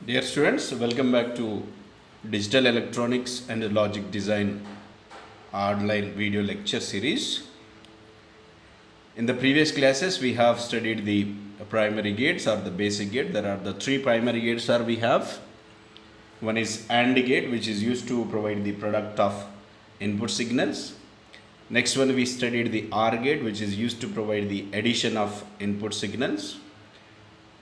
Dear students, welcome back to Digital Electronics and Logic Design online video lecture series. In the previous classes, we have studied the primary gates or the basic gate. There are the three primary gates we have. One is AND gate, which is used to provide the product of input signals. Next one, we studied the OR gate, which is used to provide the addition of input signals.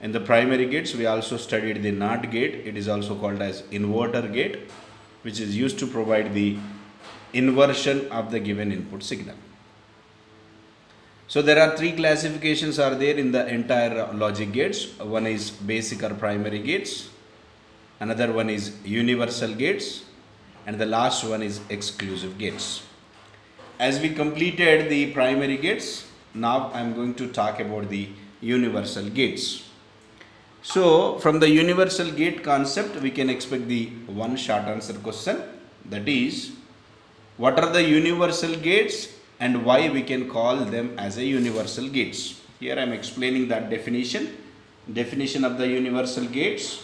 In the primary gates, we also studied the NOT gate. It is also called as inverter gate, which is used to provide the inversion of the given input signal. So there are three classifications are there in the entire logic gates. One is basic or primary gates, another one is universal gates, and the last one is exclusive gates. As we completed the primary gates, now I am going to talk about the universal gates. So from the universal gate concept, we can expect the one short answer question, that is, what are the universal gates and why we can call them as a universal gates. Here I am explaining that definition of the universal gates.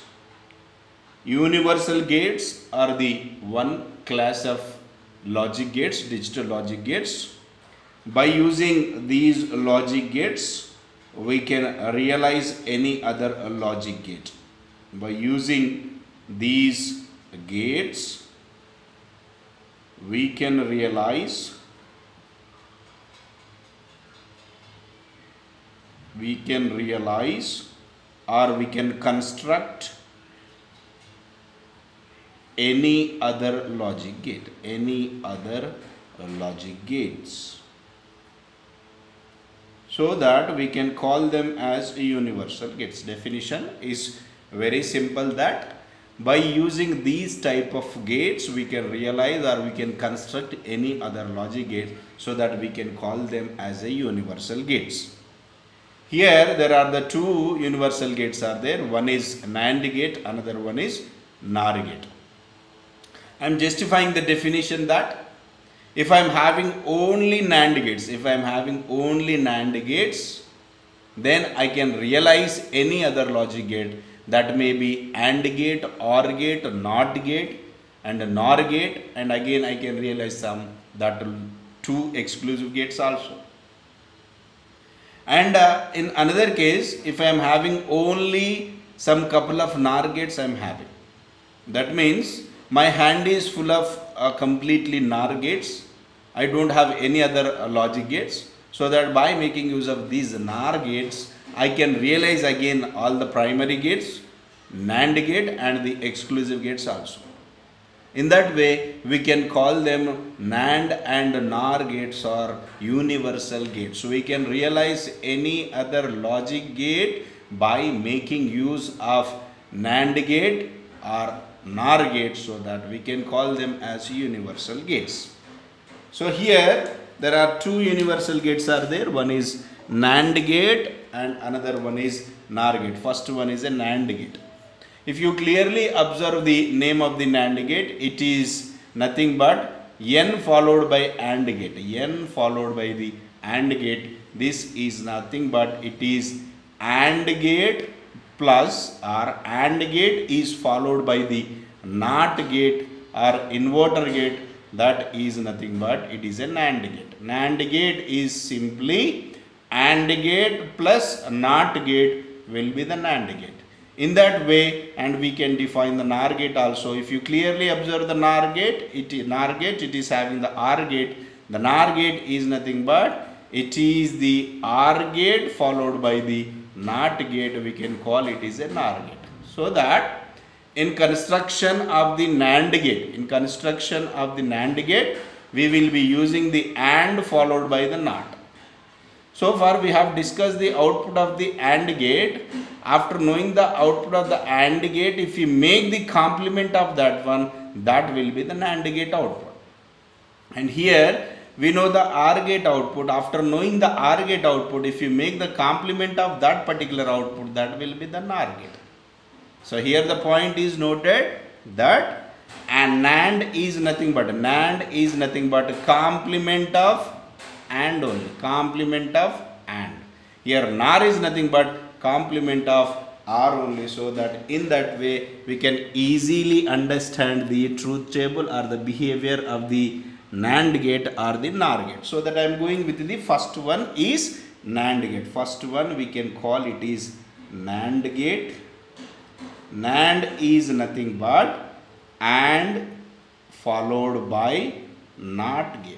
Universal gates are the one class of logic gates, digital logic gates. By using these logic gates, we can realize any other logic gate. By using these gates, we can realize or we can construct any other logic gate, so that we can call them as universal gates. Definition is very simple, that by using these type of gates, we can realize or we can construct any other logic gate, so that we can call them as a universal gates. Here there are the two universal gates are there. One is NAND gate, another one is NOR gate. I am justifying the definition that if I am having only NAND gates, then I can realize any other logic gate, that may be AND gate, OR gate, NOT gate and NOR gate, and again I can realize some that two exclusive gates also. And in another case, if I am having only some couple of NOR gates I am having, that means my hand is full of completely NOR gates. I don't have any other logic gates. So that by making use of these NOR gates, I can realize again all the primary gates, NAND gate and the exclusive gates also. In that way, we can call them NAND and NOR gates or universal gates. So we can realize any other logic gate by making use of NAND gate or NOR gate, so that we can call them as universal gates. So here there are two universal gates are there. One is NAND gate and another one is NOR gate. First one is a NAND gate. If you clearly observe the name of the NAND gate, it is nothing but N followed by AND gate. N followed by the AND gate. This is nothing but it is AND gate plus, or AND gate is followed by the NOT gate or inverter gate. That is nothing but it is a NAND gate. NAND gate is simply AND gate plus NOT gate will be the NAND gate. In that way, and we can define the NOR gate also. If you clearly observe the NOR gate, it is having the OR gate. The NOR gate is nothing but it is the OR gate followed by the NOT gate. We can call it is a NOR gate. So that in construction of the NAND gate, we will be using the AND followed by the NOT. So far we have discussed the output of the AND gate. After knowing the output of the AND gate, if we make the complement of that one, that will be the NAND gate output. And here we know the OR gate output. After knowing the OR gate output, if you make the complement of that particular output, that will be the NOR gate. So here the point is noted that NAND is nothing but complement of AND only, Here NOR is nothing but complement of R only, so that in that way we can easily understand the truth table or the behavior of the NAND gate or the NOR gate. So that I am going with the first one is NAND gate. First one we can call it is NAND gate. NAND is nothing but AND followed by NOT gate.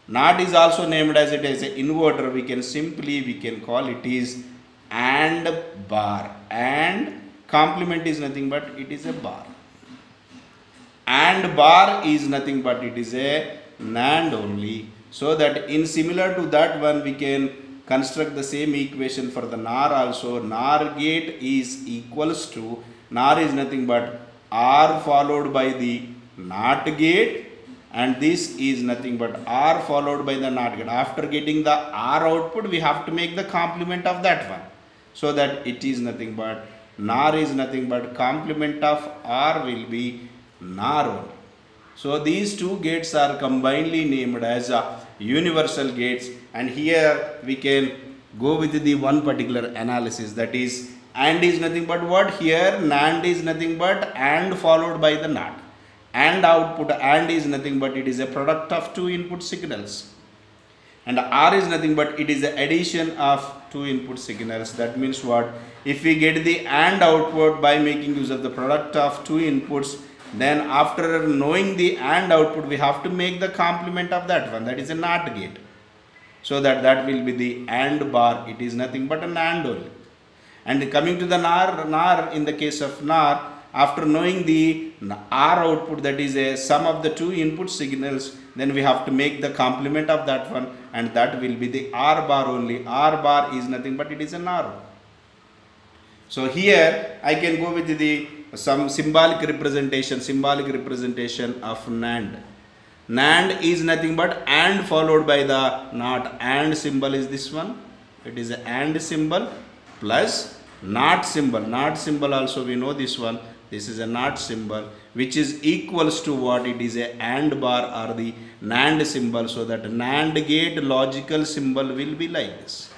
NOT is also named as it as an inverter. We can call it is AND bar. And complement is nothing but it is a bar. AND bar is nothing but it is a NAND only. So that in similar to that one we can construct the same equation for the NOR also. NOR gate is equals to, NOR is nothing but R followed by the NOT gate, and this is nothing but R followed by the NOT gate. After getting the R output, we have to make the complement of that one. So that it is nothing but NOR is nothing but complement of R will be NOR only. So these two gates are combinedly named as universal gates, and here we can go with the one particular analysis, that is AND is nothing but what? Here NAND is nothing but AND followed by the NOT. AND output, AND is nothing but it is a product of two input signals, and R is nothing but it is the addition of two input signals. That means what? If we get the AND output by making use of the product of two inputs, then after knowing the AND output we have to make the complement of that one, that is a NOT gate. So that will be the AND bar, it is nothing but an AND only. And coming to the NOR, in the case of NOR, after knowing the R output, that is a sum of the two input signals, then we have to make the complement of that one, and that will be the R bar only. R bar is nothing but it is an R. So here I can go with the some symbolic representation of NAND. NAND is nothing but AND followed by the NOT. AND symbol is this one. It is an AND symbol plus NOT symbol. NOT symbol also we know this one. This is a NOT symbol, which is equals to what? It is a AND bar or the NAND symbol. So that NAND gate logical symbol will be like this.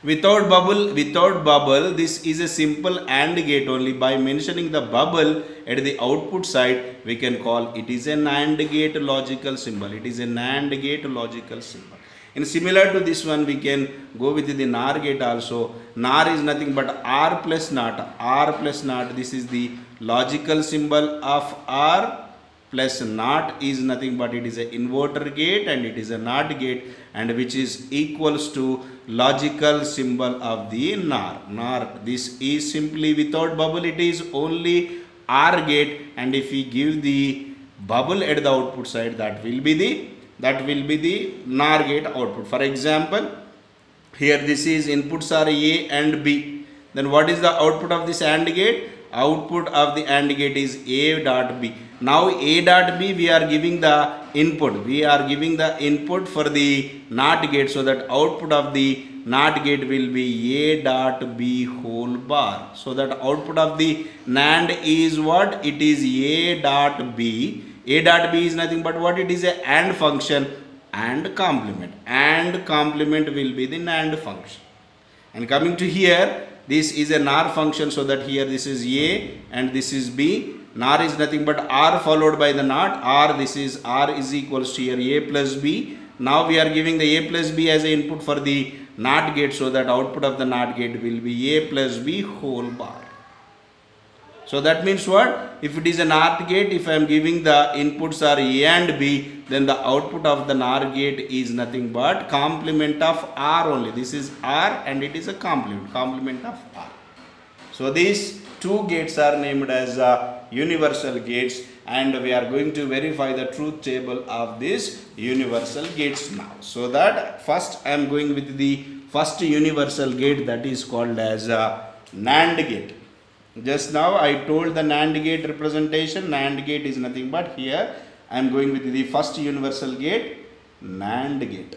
Without bubble, this is a simple AND gate only. By mentioning the bubble at the output side, we can call it is a NAND gate logical symbol. It is a NAND gate logical symbol. And similar to this one, we can go with the NOR gate also. NOR is nothing but R plus NOT. R plus NOT, this is the logical symbol of R, plus NOT is nothing but it is an inverter gate and it is a NOT gate, and which is equals to logical symbol of the NOR. NOR, this is simply without bubble, it is only R gate, and if we give the bubble at the output side, that will be the NOR gate output. For example, here this is inputs are A and B. Then what is the output of this AND gate? Output of the AND gate is A dot B. Now A dot B we are giving the input. We are giving the input for the NOT gate, so that output of the NOT gate will be A dot B whole bar. So that output of the NAND is what? It is A dot B. A dot B is nothing but what? It is a AND function and complement. And complement will be the NAND function. And coming to here, this is a NOR function, so that here this is A and this is B. NOR is nothing but R followed by the NOT. R, this is R is equals to here A plus B. Now we are giving the A plus B as an input for the NOT gate, so that output of the NOT gate will be A plus B whole bar. So that means what? If it is a NOT gate, if I am giving the inputs are A and B, then the output of the NOR gate is nothing but complement of R only. This is R and it is a complement of R. So these two gates are named as universal gates, and we are going to verify the truth table of these universal gates now. So that first I am going with the first universal gate, that is called as NAND gate. Just now I told the NAND gate representation. NAND gate is nothing but here I am going with the first universal gate, NAND gate.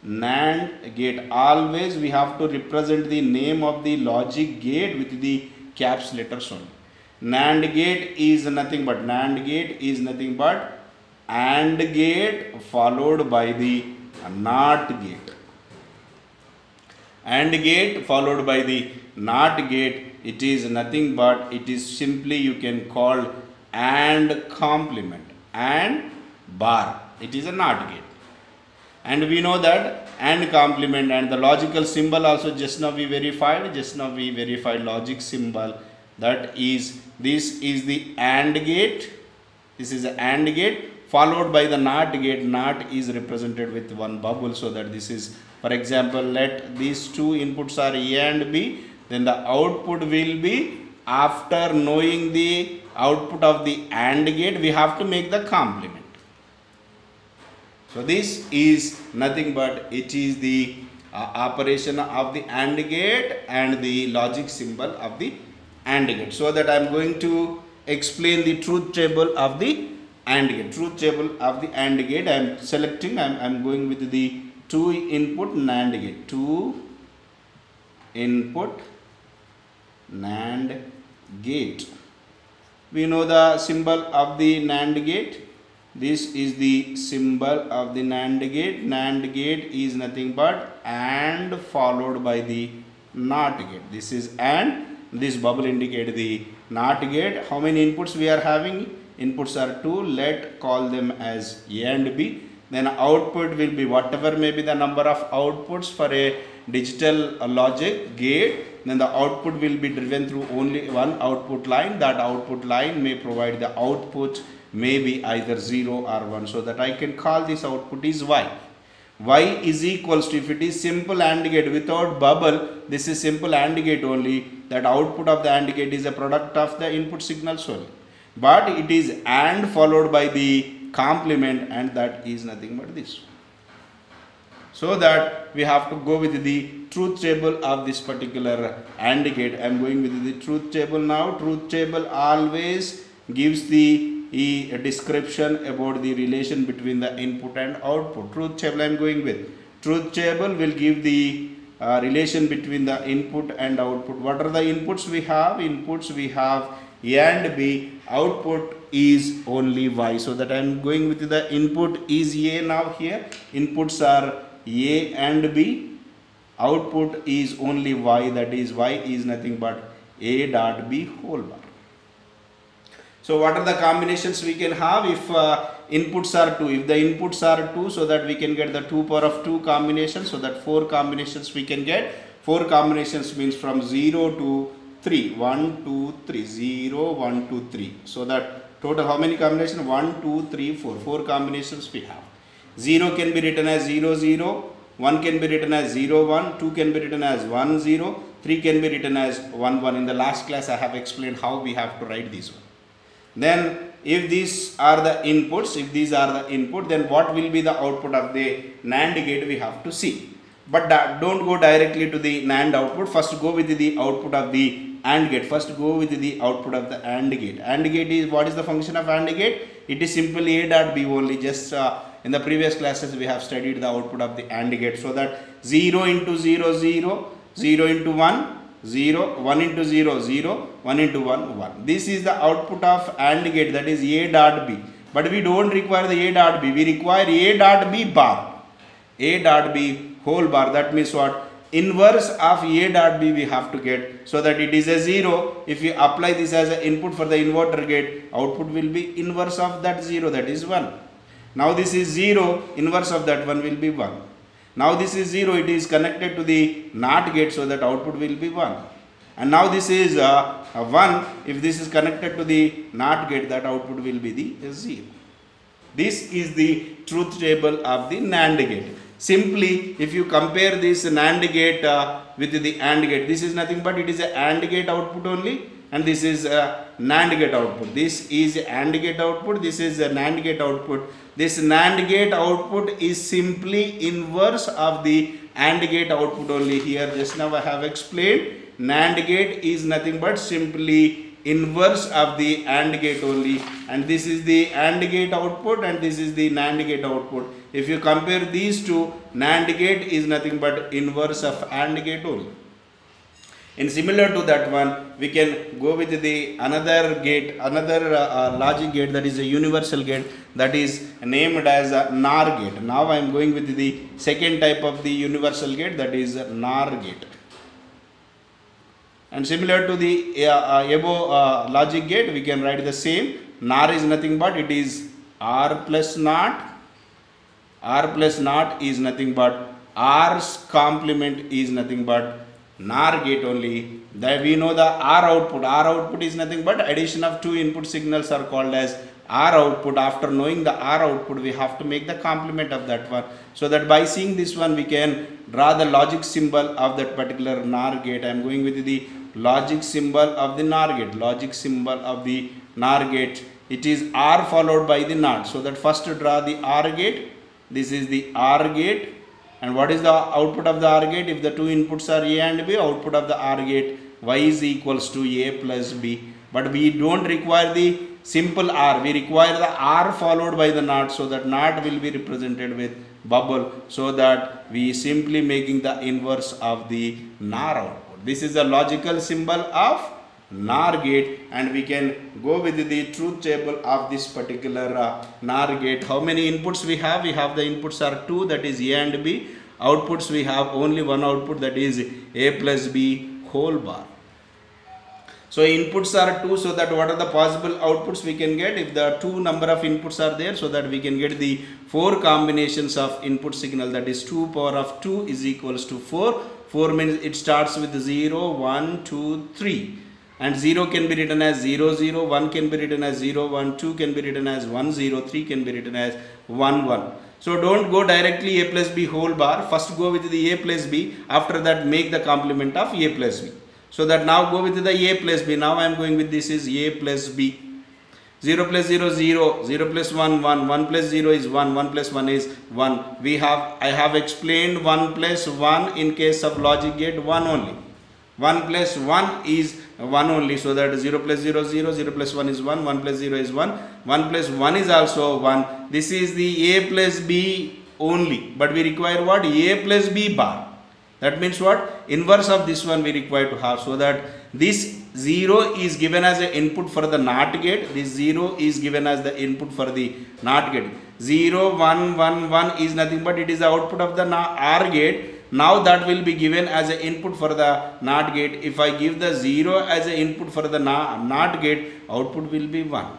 NAND gate, always we have to represent the name of the logic gate with the caps letters only. NAND gate is nothing but AND gate followed by the NOT gate. AND gate followed by the NOT gate, it is nothing but it is simply you can call AND complement, AND bar. It is a NOT gate. And we know that AND complement and the logical symbol also just now we verified, logic symbol, that is, this is the AND gate, this is the AND gate followed by the NOT gate. NOT is represented with one bubble, so that this is, for example, let these two inputs are A and B, then the output will be, after knowing the output of the AND gate, we have to make the complement. So this is nothing but it is the operation of the AND gate and the logic symbol of the AND gate. So that I am going to explain the truth table of the AND gate. Truth table of the AND gate, I am selecting, I am going with the 2 input NAND gate. 2 input NAND gate. We know the symbol of the NAND gate. This is the symbol of the NAND gate. NAND gate is nothing but AND followed by the NOT gate. This is AND. This bubble indicates the NOT gate. How many inputs we are having? Inputs are 2. Let call them as A and B. Then output will be whatever may be the number of outputs for a digital logic gate. Then the output will be driven through only one output line. That output line may provide the output may be either 0 or 1, so that I can call this output is Y. Y is equals to, if it is simple AND gate without bubble, this is simple AND gate only, that output of the AND gate is a product of the input signals only. But it is AND followed by the complement, and that is nothing but this. So that we have to go with the truth table of this particular AND gate. I am going with the truth table now. Truth table always gives the a description about the relation between the input and output. Truth table I am going with. Truth table will give the relation between the input and output. What are the inputs we have? Inputs we have A and B. Output is only Y. So that I am going with the input is A now here. Inputs are A and B. Output is only Y. That is, Y is nothing but A dot B whole bar. So what are the combinations we can have if inputs are 2? If the inputs are 2, so that we can get the 2 power of 2 combinations, so that 4 combinations we can get. 4 combinations means from 0 to 3. 1, 2, 3. 0, 1, 2, 3. So that total how many combinations? 1, 2, 3, 4. 4 combinations we have. 0 can be written as 0, 0. 1 can be written as 0, 1. 2 can be written as 1, 0. 3 can be written as 1, 1. In the last class I have explained how we have to write this one. Then if these are the inputs, then what will be the output of the NAND gate we have to see. But don't go directly to the NAND output. First go with the output of the AND gate. First go with the output of the AND gate. AND gate is, what is the function of AND gate? It is simply A dot B only. Just in the previous classes we have studied the output of the AND gate. So that 0 into 0, 0, 0 into 1, 0, 1 into 0, 0, 1 into 1, 1. This is the output of AND gate, that is A dot B. But we don't require the A dot B, we require A dot B bar. A dot B whole bar, that means what? Inverse of A dot B we have to get, so that it is a 0. If we apply this as an input for the inverter gate, output will be inverse of that 0, that is 1. Now this is 0, inverse of that 1 will be 1. Now this is 0, it is connected to the NOT gate, so that output will be 1. And now this is 1, if this is connected to the NOT gate, that output will be the 0. This is the truth table of the NAND gate. Simply, if you compare this NAND gate with the AND gate, this is nothing but it is a AND gate output only, and this is a NAND gate output. This is AND gate output, this is a NAND gate output. This NAND gate output is simply inverse of the AND gate output only. Here just now I have explained, NAND gate is nothing but simply inverse of the AND gate only, and this is the AND gate output and this is the NAND gate output. If you compare these two, NAND gate is nothing but inverse of AND gate only. And similar to that one, we can go with the another gate, another logic gate, that is a universal gate, that is named as a NOR gate. Now I am going with the second type of the universal gate, that is NOR gate. And similar to the above logic gate, we can write the same. NOR is nothing but it is R plus naught. R plus naught is nothing but R's complement is nothing but NOR gate only. That we know the R output. R output is nothing but addition of two input signals are called as R output. After knowing the R output, we have to make the complement of that one. So that by seeing this one, we can draw the logic symbol of that particular NOR gate. I am going with the logic symbol of the NOR gate. Logic symbol of the NOR gate. It is R followed by the NOT. So that first draw the OR gate. This is the OR gate. And what is the output of the OR gate? If the two inputs are A and B, output of the OR gate Y is equals to A plus B. But we don't require the simple R. We require the R followed by the NOT. So that NOT will be represented with bubble. So that we simply making the inverse of the NOR output. This is the logical symbol of NOR gate, and we can go with the truth table of this particular NOR gate. How many inputs we have? We have the inputs are 2, that is A and B. Outputs we have only one output, that is A plus B whole bar. So inputs are 2, so that what are the possible outputs we can get if the two number of inputs are there, so that we can get the 4 combinations of input signal, that is 2 power of 2 is equals to 4. 4 means it starts with 0, 1, 2, 3. And 0 can be written as 0, 0, 1 can be written as 0, 1, 2 can be written as 1, 0, 3 can be written as 1, 1. So don't go directly A plus B whole bar. First go with the A plus B. After that make the complement of A plus B. So that now go with the A plus B. Now I am going with this is A plus B. 0 plus 0, 0, 0 plus 1, 1, 1 plus 0 is 1, 1 plus 1 is 1. I have explained 1 plus 1 in case of logic gate 1 only. 1 plus 1 is 1 only, so that 0 plus 0, 0, 0 plus 1 is 1, 1 plus 0 is 1, 1 plus 1 is also 1. This is the A plus B only, but we require what? A plus B bar. That means what? Inverse of this one we require to have, so that this 0 is given as an input for the NOT gate, this 0 is given as the input for the NOT gate. 0, 1, 1, 1 is nothing but it is the output of the OR gate. Now that will be given as an input for the NOT gate. If I give the 0 as an input for the NOT gate, output will be 1.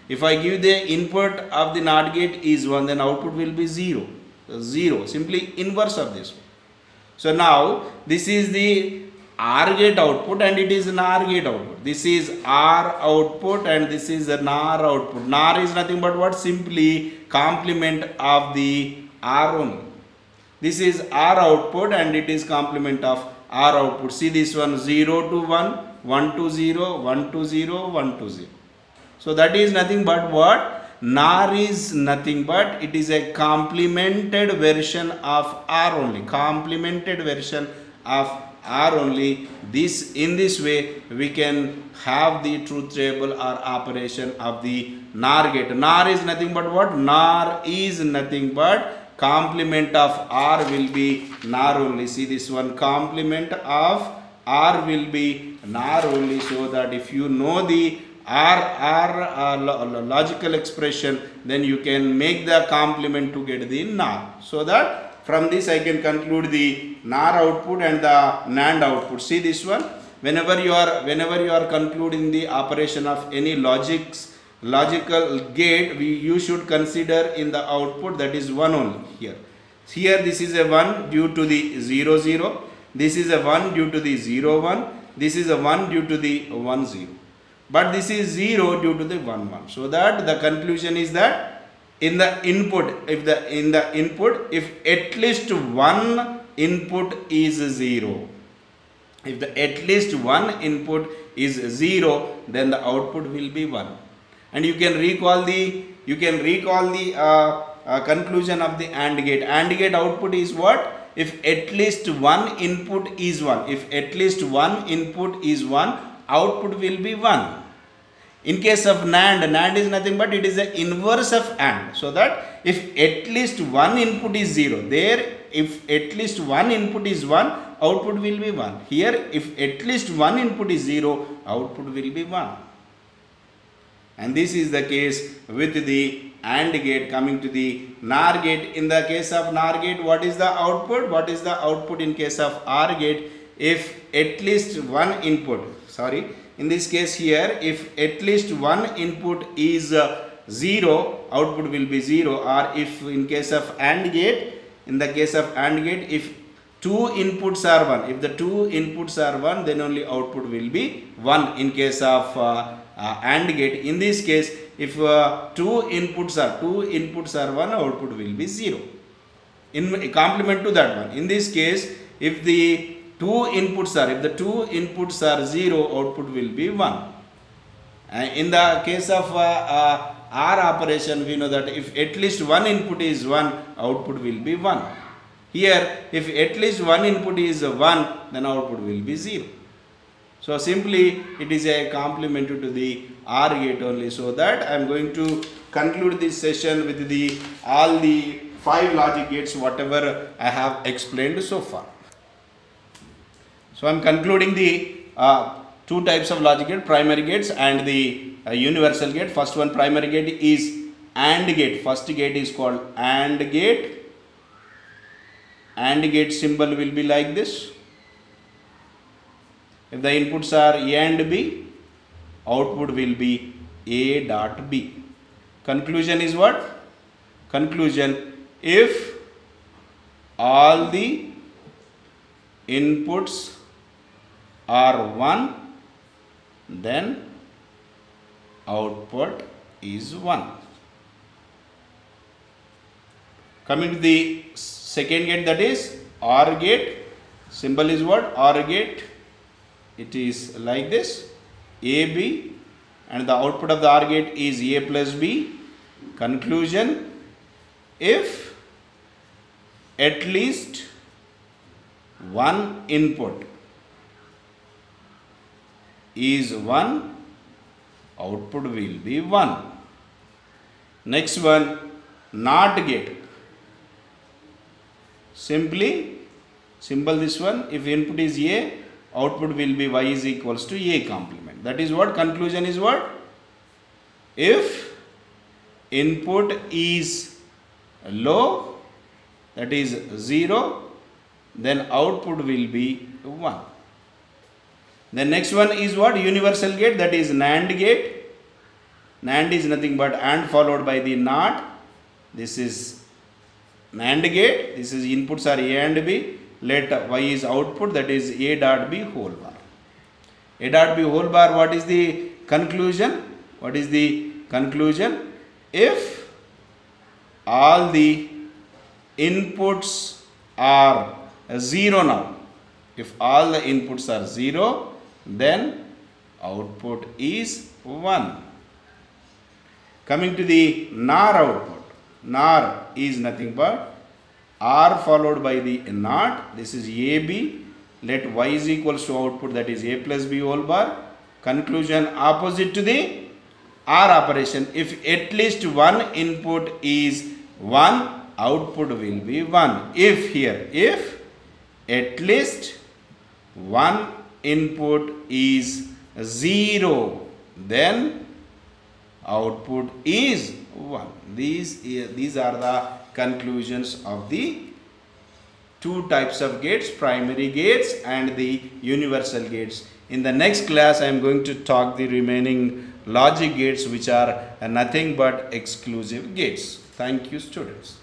If I give the input of the NOT gate is 1, then output will be 0. 0, simply inverse of this one. So now this is the OR gate output and it is an OR gate output. This is OR output and this is a NOR output. NOR is nothing but what? Simply complement of the OR only. This is OR output and it is complement of OR output. See this one, 0 to 1, 1 to 0, 1 to 0, 1 to 0. So that is nothing but what? NOR is nothing but it is a complemented version of OR only. Complemented version of OR only. In this way we can have the truth table or operation of the NOR gate. NOR is nothing but what? NOR is nothing but complement of OR will be NOR only. See this one, complement of OR will be NOR only, so that if you know the logical expression, then you can make the complement to get the NOR. So that from this I can conclude the NOR output and the NAND output. See this one, whenever you are concluding the operation of any logical gate, you should consider in the output that is 1 only here. Here this is a 1 due to the 0, 0. This is a 1 due to the 0, 1. This is a 1 due to the 1, 0. But this is 0 due to the 1, 1. So that the conclusion is that in the input, if at least one input is 0, if at least one input is 0, then the output will be 1. And you can recall the conclusion of the AND gate. AND gate output is what? If at least one input is 1. If at least one input is 1, output will be 1. In case of NAND, NAND is nothing but it is the inverse of AND. So that if at least one input is 0, there if at least one input is 1, output will be 1. Here if at least one input is 0, output will be 1. And this is the case with the AND gate. Coming to the NOR gate, in the case of NOR gate, what is the output? What is the output in case of OR gate? If at least one input, in this case here, if at least one input is 0, output will be 0. Or if in case of AND gate, in the case of AND gate, if two inputs are 1, if the two inputs are 1, then only output will be 1 in case of AND gate. In this case, if two inputs are 1, output will be 0. In complement to that one, in this case, if the two inputs are 0, output will be 1. In the case of OR operation, we know that if at least one input is 1, output will be 1. Here, if at least one input is 1, then output will be 0. So simply it is a complement to the OR gate only. So that I am going to conclude this session with all the 5 logic gates whatever I have explained so far. So I am concluding the 2 types of logic gate, primary gates and the universal gate. First one, primary gate, is AND gate. First gate is called AND gate. AND gate symbol will be like this. If the inputs are A and B, output will be A dot B. Conclusion is what? Conclusion, if all the inputs are 1, then output is 1. Coming to the second gate, that is OR gate. Symbol is what? OR gate. It is like this, AB, and the output of the OR gate is A plus B. Conclusion, if at least one input is 1, output will be 1. Next one, NOT gate. Simply, symbol this one, if input is A, output will be Y is equals to A complement. That is what? Conclusion is what? If input is low, that is 0, then output will be 1. The next one is what? Universal gate, that is NAND gate. NAND is nothing but AND followed by the NOT. This is NAND gate. This is inputs are A and B. Let Y is output, that is A dot B whole bar. A dot B whole bar, what is the conclusion? What is the conclusion? If all the inputs are 0 now, if all the inputs are 0, then output is 1. Coming to the NOR output, NOR is nothing but R followed by the NOT. This is AB. Let Y is equals to output, that is A plus B whole bar. Conclusion, opposite to the OR operation. If at least one input is 1, output will be 1. If at least one input is 0, then output is 1. These are the conclusions of the 2 types of gates, primary gates and the universal gates. In the next class, I am going to talk the remaining logic gates, which are nothing but exclusive gates. Thank you, students.